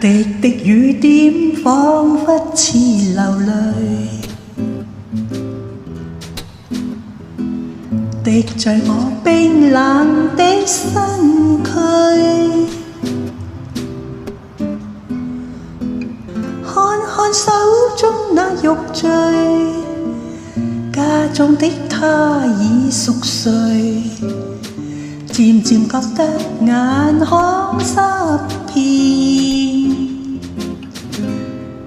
滴滴雨點彷彿似流淚，滴在我冰冷的身軀。看看手中那玉墜，家中的他已熟睡，漸漸覺得眼眶濕遍。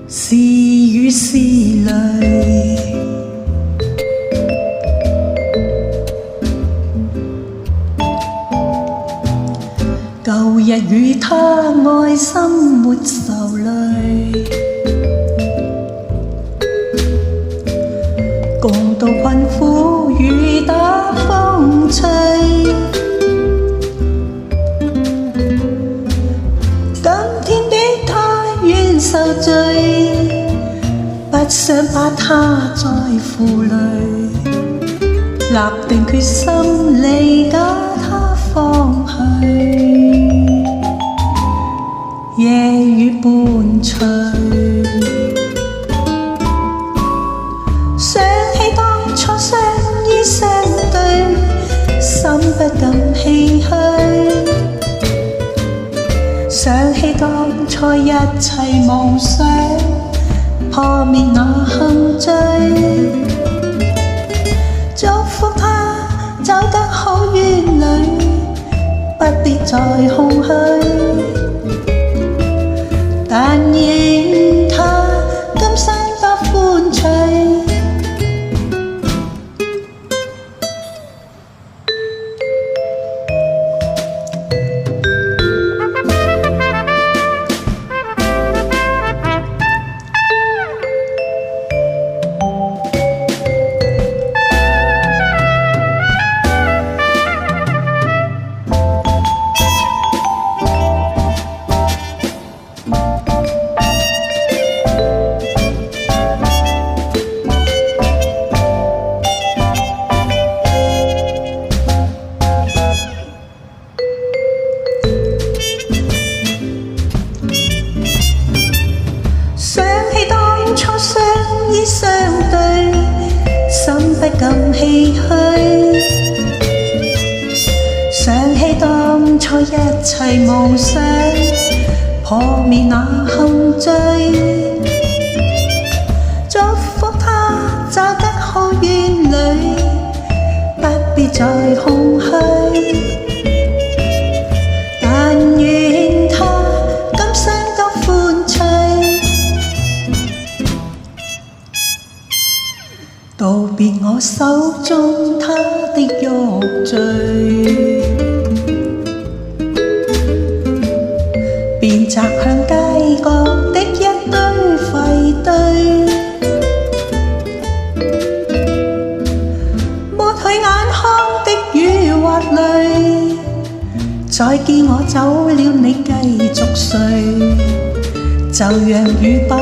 是雨是淚，舊日與他愛心沒愁淚，共度困苦雨打風吹。受罪，不想把他再負累，立定決心離家他方去，夜雨伴隨。想起當初相依相對，心不禁唏噓。想起當初一切夢想，破滅那陷阱。祝福他走得好遠旅，不必再空虛。但願他今生多歡趣。相依相對，心不禁唏噓。想起當初一切夢想，破滅那陷阱。祝福他走得好遠旅，不必再空虛。但願他今生多歡趣。道別我手中他的玉墜，便擲向街角的一堆廢堆，抹去眼眶的雨或淚。再見我走了，你繼續睡，就讓雨把